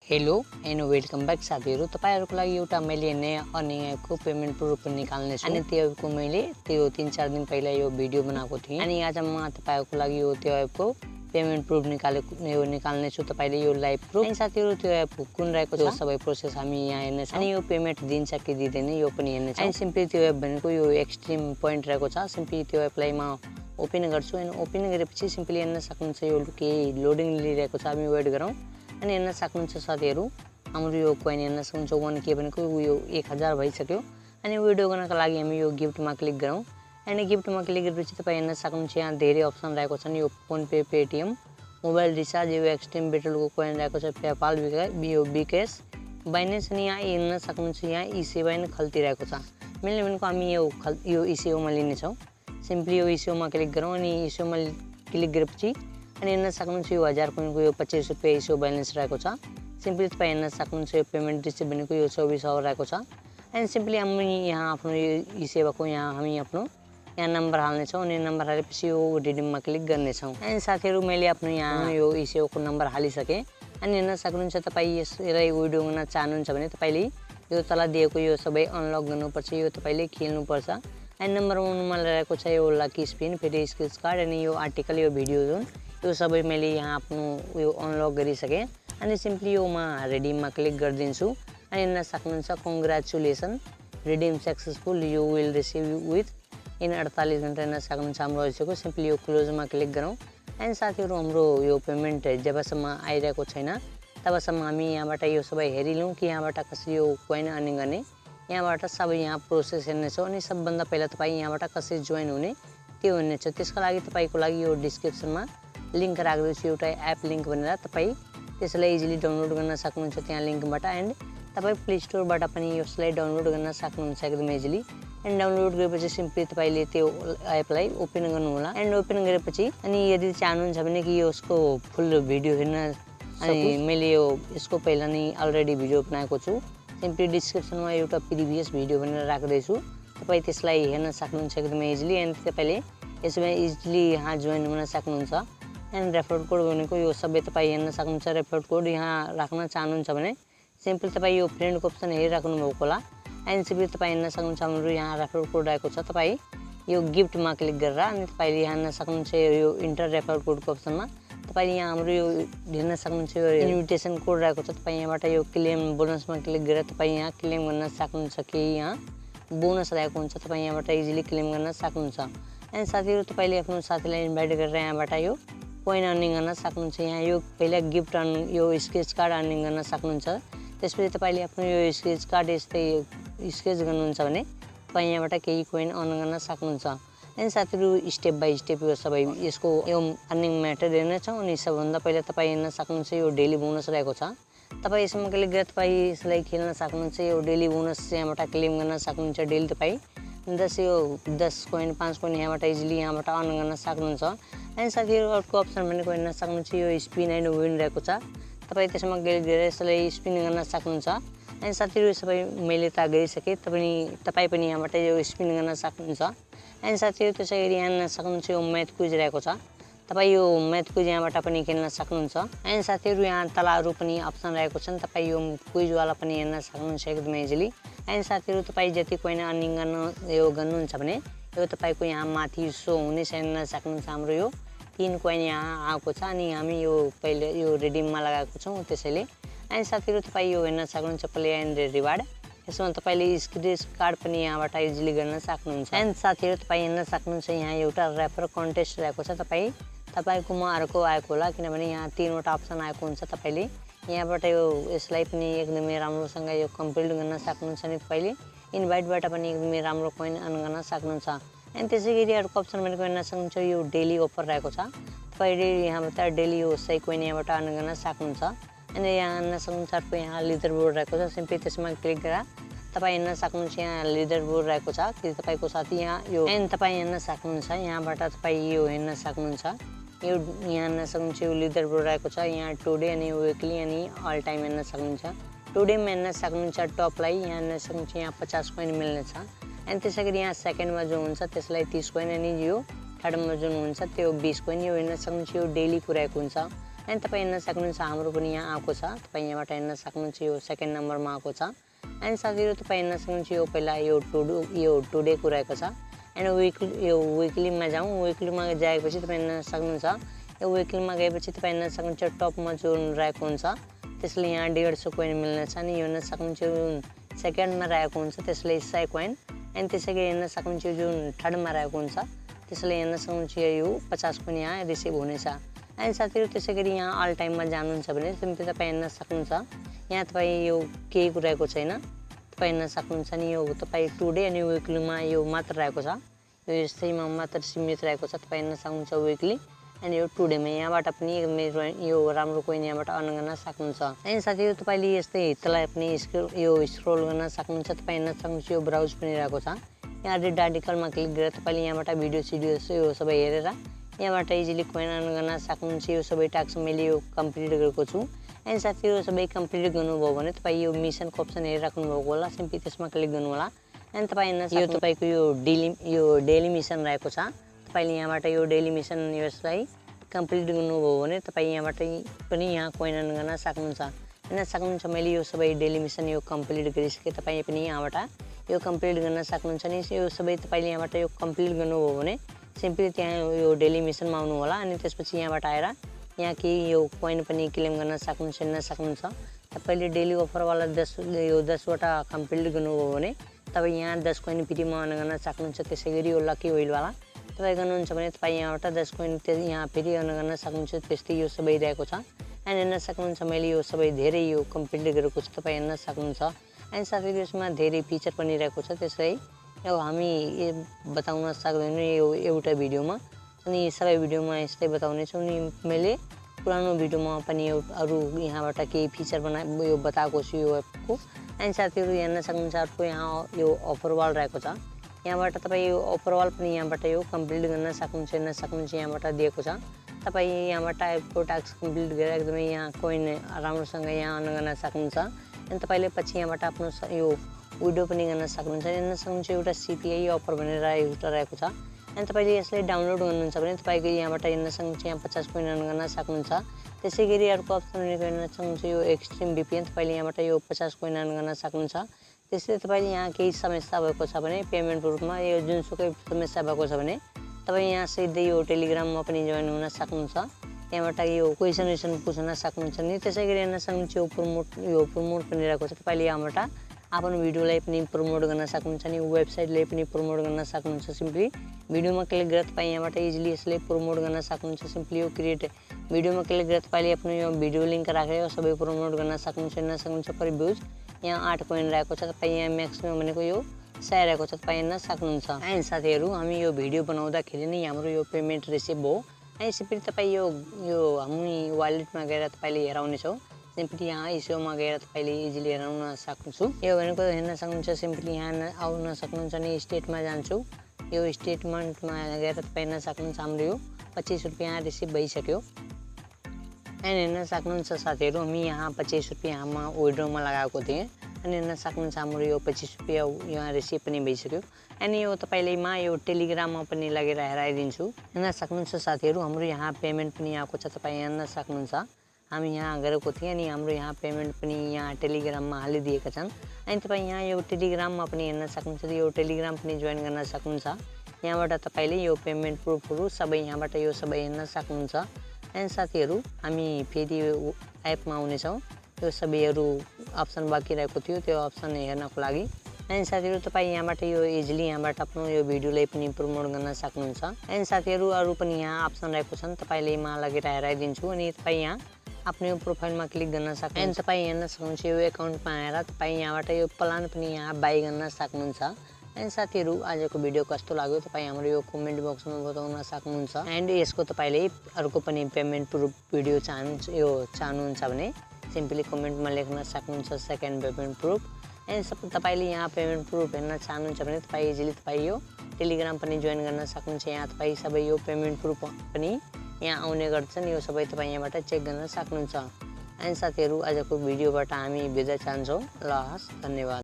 Hello and welcome back साथीहरु, तपाईहरुको लागि एउटा मैले नयाँ अर्निङ एपको पेमेन्ट प्रुफ निकाल्ने छु अनि त्यो एपको मैले 3-4 दिन पहिला यो भिडियो बनाएको थिएँ अनि आज म तपाईहरुको लागि यो त्यो एपको पेमेन्ट प्रुफ निकाल्ने छु। तपाईले यो लाइभ प्रुफ अनि साथीहरु त्यो एप कुन रहेको छ सबै प्रोसेस हामी यहाँ हेर्ने छौं अनि यो पेमेन्ट दिन्छ कि दिदैन यो पनि हेर्ने छौं। अनि सिम्पली त्यो एप भनेको यो एक्सट्रिम पोइन्ट रहेको छ। सिम्पली त्यो एपलाई म ओपन गर्छु अनि ओपन गरेपछि सिम्पली हेर्न सक्नुहुन्छ यो के लोडिङ लिइरहेको छ, हामी वेट गरौँ अनि हेर्न सक्नुहुन्छ साथीहरु हाम्रो यो कोइन हेर्न सक्नुहुन्छ 1k भनेको यो 1000 भइसक्यो अनि विड्रो गर्नको लागि हामी यो गिफ्टमा क्लिक गरौँ अनि गिफ्टमा क्लिक गरेपछि तपाई हेर्न सक्नुहुन्छ यहाँ धेरै अप्सन रहेको छन्। यो phone pay, Paytm, mobile recharge, यो एक्सट्रिम बेटलको कोइन रहेको छ, पेपाल, यो बिकेस, बाइनेन्स अनि यहाँ हेर्न सक्नुहुन्छ यहाँ esewa अनि खल्ती रहेको छ। मैले भनेको हामी यो esewa मा लिने छौं। सिम्पली यो esewa मा क्लिक गरौँ अनि esewa मा क्लिक गरेपछि अनि हेर्न सक्नुहुन्छ यो 1000 कोइनको यो 25 रुपैयाँ esewa ब्यालेन्स रहेको छ। सिम्पली तपाई हेर्न सक्नुहुन्छ यो पेमेन्ट रिसिभ भनेको यो 24 आवर रहेको छ अनि सिम्पली हामी यहाँ आफ्नो यो esewa को यहाँ हामी आफ्नो यहाँ नम्बर हाल्ने छौं अनि नम्बर हालेपछि यो रिडिममा क्लिक गर्ने छौं। अनि साथीहरु मैले आफ्नो यहाँ यो esewa को नम्बर हालिसके अनि हेर्न सक्नुहुन्छ तपाई यसलाई विड्रो गर्न चाहनुहुन्छ भने तपाईले यो तल दिएको यो सबै अनलक गर्नुपर्छ, यो तपाईले खेल्नुपर्छ। अनि नम्बर 1 मा रहेको छ यो लकी स्पिन, फेरि स्क्र्याच कार्ड अनि यो आर्टिकल, यो भिडियो जुन यो सबै मैले यहाँ आफ्नो यो अनलक गरिसके अनि सिम्पली यो म रिडिममा क्लिक गर्दिन्छु अनि हेर्न सक्नुहुन्छ congratulation redeem successful, you will receive with in 48 घण्टा हेर्न सक्नुहुन्छ हाम्रो आइसक्यो। सिम्पली यो क्लोजमा क्लिक गरौँ अनि साथीहरु हाम्रो यो पेमेन्ट जबसम्म आइरहेको छैन तबसम्म हामी यहाँबाट यो सबै हेरिलौं कि यहाँबाट कसरी यो कोइन अर्निङ गर्ने, यहाँबाट सबै यहाँ प्रोसेस हेर्ने छौं अनि सबभन्दा पहिला तपाई यहाँबाट कसरी जोइन हुने त्यो हेर्ने छ। त्यसको लागि तपाईको लागि यो डिस्क्रिप्सनमा लिंक राख्दैछु एउटा एप लिंक भनेर, तपाई त्यसलाई इजिली डाउनलोड गर्न सक्नुहुन्छ त्यहाँ लिंकबाट एन्ड तपाई प्ले स्टोरबाट पनि यसलाई डाउनलोड गर्न सक्नुहुन्छ एकदम इजिली। एन्ड डाउनलोड गरेपछि सिम्पली तपाईले त्यो एपलाई ओपन गर्नु होला एन्ड ओपन गरेपछि अनि यदि चाहनुहुन्छ भने कि यसको फुल भिडियो हेर्न अनि मैले यो यसको पहिला नै अलरेडी भिडियो बनाएको छु, सिम्पली डिस्क्रिप्सनमा एउटा प्रिभियस भिडियो भनेर राख्दै छु, तपाई त्यसलाई हेर्न सक्नुहुन्छ एकदम इजिली एन्ड तपाईले यसमा इजिली यहाँ जोइन हुन सक्नुहुन्छ। एन्ड रेफरल कोड भनेको यो सबै तपाई हेर्न सक्नुहुन्छ। रेफरल कोड यहाँ राख्न चाहनुहुन्छ भने सिम्पली तपाई यो फ्रेन्डको अप्सन हेरिराख्नु भएको होला एन्ड सिम्पली तपाई हेर्न सक्नुहुन्छ हाम्रो यहाँ रेफरल कोड आएको छ। तपाई यो गिफ्टमा क्लिक गरेर अनि तपाईले यहाँ हेर्न सक्नुहुन्छ यो इन्टर रेफरल कोडको अप्सनमा तपाईले यहाँ हाम्रो यो हेर्न सक्नुहुन्छ यो इन्भिटेसन कोड रहेको छ। तपाई यहाँबाट यो क्लेम बोनसमा क्लिक गरेर तपाई यहाँ क्लेम गर्न सक्नुहुन्छ कि यहाँ बोनस रहेको हुन्छ, तपाई यहाँबाट इजिली क्लेम गर्न सक्नुहुन्छ। एन्ड साथीहरु तपाईले आफ्नो साथीलाई इन्भाइट गरेर यहाँबाट यो कोइन अर्निङ गर्न सक्नुहुन्छ। यहाँ यो पहिला गिफ्ट यो स्क्र्याच कार्ड अर्निङ गर्न सक्नुहुन्छ। त्यसपछि तपाईले आफ्नो यो स्क्र्याच कार्ड यस्तै स्क्र्याच गर्नुहुन्छ भने तपाई यहाँबाट केही कोइन अर्न गर्न सक्नुहुन्छ। एन्ड साथीहरु स्टेप बाइ स्टेप यो सबै यसको यो अर्निङ मेथड हेर्ने छौं अनि सबभन्दा पहिला तपाई हेर्न सक्नुहुन्छ यो डेली बोनस रहेको छ। तपाई यसमा क्लिक गरेर तपाई यसलाई खेल्न सक्नुहुन्छ। यो डेली बोनस यहाँबाट क्लेम गर्न सक्नुहुन्छ। डेली तपाई 10 कोइन 5 कोइन यहाँबाट इजिली यहाँबाट अर्न गर्न सक्नुहुन्छ। एन्ड साथीहरु अर्को अप्सन भनेको हेर्न सक्नुहुन्छ यो स्पिन एन्ड विन रहेको छ। तपाई त्यसमा क्लिक गरेर यसलाई स्पिन गर्न सक्नुहुन्छ। एन्ड साथीहरु सबै मैले त गरिसके, तपाई पनि यहाँबाट यो स्पिन गर्न सक्नुहुन्छ। एन्ड साथीहरु त्यसैगरी यहाँ हेर्न सक्नुहुन्छ यो म्याथ क्विज रहेको छ। तपाई यो म्याथ क्विज यहाँबाट पनि खेल्न सक्नुहुन्छ। एन्ड साथीहरु यहाँ तलहरु पनि अप्सन रहेको छन्, तपाई यो क्विज वाला पनि हेर्न सक्नुहुन्छ एकदम इजिली। एन्ड साथीहरु तपाई जति कोइन अर्निङ गर्नुहुन्छ भने यो तपाईको यहाँ माथि शो हुने हेर्न सक्नुहुन्छ। हाम्रो यो 3 कोइन यहाँ आएको छ अनि हामी यो पहिले यो रिडिममा लगाएको छौं त्यसैले। एन्ड साथीहरु तपाई यो हेर्न सक्नुहुन्छ प्ले एन्ड रिवार्ड, यसमा तपाईले स्क्र्याच कार्ड पनि यहाँबाट इजिली गर्न सक्नुहुन्छ। एन्ड साथीहरु तपाई हेर्न सक्नुहुन्छ यहाँ एउटा रेफर कन्टेस्ट रहेको छ। तपाईकोमा अर्को आएको होला किनभने यहाँ 3 वटा अप्सन आएको हुन्छ। तपाईले यहाँबाट यो यसलाई पनि एकदमै राम्रोसँग यो कम्प्लिट गर्न सक्नुहुन्छ अनि तपाईले इन्भाइटबाट पनि एकदमै राम्रो कोइन अर्न गर्न सक्नुहुन्छ। एन्ड त्यसैगरी अर्को अप्सन भनेको हेर्न सक्नुहुन्छ यो डेली अफर रहेको छ। तपाईले यहाँबाट डेली यो 100 कोइन यहाँबाट अर्न गर्न सक्नुहुन्छ। अनि यहाँ हेर्न सक्नुहुन्छ अर्को यहाँ लिडर बोर्ड रहेको छ। सिम्पली त्यसमा क्लिक गरेर तपाई हेर्न सक्नुहुन्छ यहाँ लिडर बोर्ड रहेको छ कि तपाईको साथी यहाँ यो एन्ड तपाई हेर्न सक्नुहुन्छ यहाँबाट तपाई यो हेर्न सक्नुहुन्छ यो यहाँ हेर्न सक्नुहुन्छ यो लिडर बोर्ड रहेको छ। यहाँ टुडे अनि विकली अनि अल टाइम हेर्न सक्नुहुन्छ। टुडेमा हेर्न सक्नुहुन्छ टपलाई यहाँ हेर्न सक्नुहुन्छ यहाँ 50 कोइन मिल्ने छ। एन्ड त्यसैगरी यहाँ सेकेन्डमा जो हुन्छ त्यसलाई 30 कोइन अनि यो थर्डमा जुन हुन्छ त्यो 20 कोइन यो हेर्न सक्नुहुन्छ यो डेली पुऱ्याएको हुन्छ। अनि तपाईँ हेर्न सक्नुहुन्छ हाम्रो पनि यहाँ आएको छ। तपाईँ यहाँबाट हेर्न सक्नुहुन्छ यो सेकेन्ड नम्बरमा आएको छ। अनि साथीहरू तपाईँ हेर्न सक्नुहुन्छ यो पहिला यो टुडेको रहेको छ। एन्ड विकलीमा जाउँ। विकलीमा जाएपछि तपाईँ हेर्न सक्नुहुन्छ यो विकलीमा गएपछि तपाईँ हेर्न सक्नुहुन्छ टपमा जुन रहेको हुन्छ त्यसले यहाँ 150 कोइन मिल्नेछ। अनि हेर्न सक्नुहुन्छ जुन सेकेन्डमा रहेको हुन्छ त्यसले 100 कोइन। अनि त्यसै गरी हेर्न सक्नुहुन्छ जुन थर्डमा रहेको हुन्छ त्यसले हेर्न सक्नुहुन्छ यो 50 कोइन यहाँ रिसिभ हुनेछ। अनि साथीहरू त्यसै गरी यहाँ अल टाइममा जानुहुन्छ भने सिम्पली तपाईँ हेर्न सक्नुहुन्छ यहाँ तपाईँ यो केही रहेको छैन। तपाईँ हेर्न सक्नुहुन्छ नि यो तपाईँ टुडे अनि विकलीमा यो मात्र रहेको छ। यो यस्तैमा मात्र सीमित रहेको छ। तपाईँ हेर्न सक्नुहुन्छ विकली अनि यो टुडेमा यहाँबाट पनि मेरो यो राम्रो कोइन यहाँबाट अर्न गर्न सक्नुहुन्छ। अनि साथीहरू तपाईँले यस्तै तलाई पनि स्क्रोल गर्न सक्नुहुन्छ। तपाईँ हेर्न सक्नुहुन्छ यो ब्राउज पनि रहेको छ। यहाँ रेड आर्टिकलमा क्लिक गरेर तपाईँले यहाँबाट भिडियो यो सबै हेरेर यहाँबाट इजिली कोइन अर्न गर्न सक्नुहुन्छ। यो सबै टास्क मैले यो कम्प्लिट गरेको छु। अनि साथीहरू सबै कम्प्लिट गर्नुभयो भने तपाईँ यो मिसनको अप्सन हेरिराख्नु भएको होला, सिम्पली त्यसमा क्लिक गर्नु होला। अनि तपाईँ हेर्न यो तपाईँको यो डेली मिसन रहेको छ। तपाईँले यहाँबाट यो डेली मिसन यसलाई कम्प्लिट गर्नुभयो भने तपाईँ यहाँबाट पनि यहाँ कोइन अर्न गर्न सक्नुहुन्छ। हेर्न सक्नुहुन्छ मैले यो सबै डेली मिसन यो कम्प्लिट गरिसकेँ। तपाईँ पनि यहाँबाट यो कम्प्लिट गर्न सक्नुहुन्छ। नि यो सबै तपाईँले यहाँबाट यो कम्प्लिट गर्नुभयो भने सिम्पली त्यहाँ यो डेली मिसनमा आउनु होला। अनि त्यसपछि यहाँबाट आएर यहाँ केही यो कोइन पनि क्लेम गर्न सक्नुहुन्छ। हेर्न सक्नुहुन्छ तपाईँले डेली अफरवाला 10वटा कम्प्लिट गर्नुभयो भने तपाईँ यहाँ 10 कोइन फ्रीमा अर्न गर्न सक्नुहुन्छ। त्यसै गरी यो लकी व्हिलवाला तपाईँ गर्नुहुन्छ भने तपाईँ यहाँबाट 10 कोइन यहाँ फेरि अर्न गर्न सक्नुहुन्छ। त्यस्तै यो सबै रहेको छ। अनि हेर्न सक्नुहुन्छ मैले यो सबै धेरै यो कम्प्लिट गरेको छु। तपाईँ हेर्न सक्नुहुन्छ। अनि साथै यसमा धेरै फिचर पनि रहेको छ। त्यसै यो हामी बताउन सक्दैनौँ यो एउटा भिडियोमा। अनि सबै भिडियोमा यस्तै बताउनेछौँ नि मैले पुरानो भिडियोमा पनि अरू यहाँबाट केही फिचर यो बताएको छु यो एपको। अनि साथीहरू हेर्न सक्नुहुन्छ अर्को यहाँ यो अफरवाल रहेको छ। यहाँबाट तपाईँ यो अफरवाल पनि यहाँबाट यो कम्प्लिट गर्न सक्नुहुन्छ। हेर्न सक्नुहुन्छ यहाँबाट दिएको छ। तपाईँ यहाँबाट एपको टास्क कम्प्लिट गरेर एकदमै यहाँ कोइन राम्रोसँग यहाँ अर्न गर्न सक्नुहुन्छ। अनि तपाईँले पछि यहाँबाट आफ्नो यो विड्रो पनि गर्न सक्नुहुन्छ। हेर्न सक्नुहुन्छ एउटा CPI अफर भनेर एउटा रहेको छ। अनि तपाईँले यसलाई डाउनलोड गर्नुहुन्छ भने तपाईँको यहाँबाट हेर्न सक्नुहुन्छ यहाँ 50 कोइन अर्न गर्न सक्नुहुन्छ। त्यसै गरी अर्को अप्सन हेर्न सक्नुहुन्छ यो एक्सट्रिम VPN तपाईँले यहाँबाट यो 50 कोइन अर्न गर्न सक्नुहुन्छ। त्यसै तपाईँले यहाँ केही समस्या भएको छ भने पेमेन्टको रूपमा यो जुनसुकै समस्या भएको छ भने तपाईँ यहाँ सिधै यो टेलिग्राममा पनि जोइन हुन सक्नुहुन्छ। त्यहाँबाट यो क्वेसन पुछ्न सक्नुहुन्छ। नि त्यसै गरी हेर्न सक्नुहुन्छ यो प्रमोट पनि रहेको छ। तपाईँले यहाँबाट आफ्नो भिडियोलाई पनि प्रमोट गर्न सक्नुहुन्छ। नि वेबसाइटले पनि प्रमोट गर्न सक्नुहुन्छ। सिम्पली भिडियोमा क्लिक गरेर तपाईँ यहाँबाट इजिली यसलाई प्रमोट गर्न सक्नुहुन्छ। सिम्पली यो क्रिएट भिडियोमा क्लिक गरेर तपाईँले आफ्नो यो भिडियो लिङ्क राखेर सबै प्रमोट गर्न सक्नुहुन्छ। हेर्न सक्नुहुन्छ पर भ्युज यहाँ 8 कोइन रहेको छ। तपाईँ यहाँ म्याक्सिमम भनेको यो 100 रहेको छ। तपाईँ हेर्न सक्नुहुन्छ। अनि साथीहरू हामी यो भिडियो बनाउँदाखेरि नै हाम्रो यो पेमेन्ट रिसिभ भयो। अनि सिम्पली तपाईँ यो हामी वालेटमा गएर तपाईँले हेराउनेछौँ। सिम्पली यहाँ esewa गएर तपाईँले इजिली हेराउन सक्नुहुन्छ। यो भनेको हेर्न सक्नुहुन्छ सिम्पली यहाँ आउन सक्नुहुन्छ। नि स्टेटमा जान्छु। यो स्टेटमेन्टमा गएर तपाईँ हेर्न सक्नुहुन्छ हाम्रो यो 25 रुपियाँ रिसिभ भइसक्यो। अनि हेर्न सक्नुहुन्छ साथीहरू हामी यहाँ 25 रुपियाँ विड्रोमा लगाएको थिएँ। अनि हेर्न सक्नुहुन्छ हाम्रो यो 25 रुपियाँ यहाँ रिसिभ पनि भइसक्यो। अनि यो तपाईँले यो टेलिग्राममा पनि लगेर हेराइदिन्छु। हेर्न सक्नुहुन्छ साथीहरू हाम्रो यहाँ पेमेन्ट पनि आएको छ। तपाईँ हेर्न सक्नुहुन्छ हामी यहाँ गरेको थियौँ। अनि हाम्रो यहाँ पेमेन्ट पनि यहाँ टेलिग्राममा हालिदिएका छन्। अनि तपाईँ यहाँ यो टेलिग्राममा पनि हेर्न सक्नुहुन्छ। यो टेलिग्राम पनि जोइन गर्न सक्नुहुन्छ। यहाँबाट तपाईँले यो पेमेन्ट प्रुफहरू सबै यहाँबाट यो सबै हेर्न सक्नुहुन्छ। अनि साथीहरू हामी फेरि एपमा आउनेछौँ। यो सबैहरू अप्सन बाँकी रहेको थियो त्यो अप्सन हेर्नको लागि। अनि साथीहरू तपाईँ यहाँबाट यो इजिली यहाँबाट आफ्नो यो भिडियोलाई पनि प्रमोट गर्न सक्नुहुन्छ। अनि साथीहरू अरू पनि यहाँ अप्सन रहेको छन्। तपाईँले लगेर हेराइदिन्छु। अनि तपाईँ यहाँ आफ्नो प्रोफाइलमा क्लिक गर्न सक्नुहुन्छ। अनि तपाईँ हेर्न सक्नुहुन्छ यो एकाउन्टमा आएर तपाईँ यहाँबाट यो प्लान पनि यहाँ बाई गर्न सक्नुहुन्छ। अनि साथीहरू आजको भिडियो कस्तो लाग्यो तपाईँ हाम्रो यो कमेन्ट बक्समा बताउन सक्नुहुन्छ। एन्ड यसको तपाईँले अर्को पनि पेमेन्ट प्रुफ भिडियो चाहनुहुन्छ भने सिम्पली कमेन्टमा लेख्न सक्नुहुन्छ सेकेन्ड पेमेन्ट प्रुफ। अनि तपाईँले यहाँ पेमेन्ट प्रुफ हेर्न चाहनुहुन्छ भने तपाईँ इजिली तपाईँ यो टेलिग्राम पनि जोइन गर्न सक्नुहुन्छ। यहाँ तपाईँ सबै यो पेमेन्ट प्रुफ पनि यहाँ आउने गर्छन्। यो सबै तपाईँ यहाँबाट चेक गर्न सक्नुहुन्छ। अनि साथीहरू आजको भिडियोबाट हामी बिदा चाहन्छौँ। ल हस्, धन्यवाद।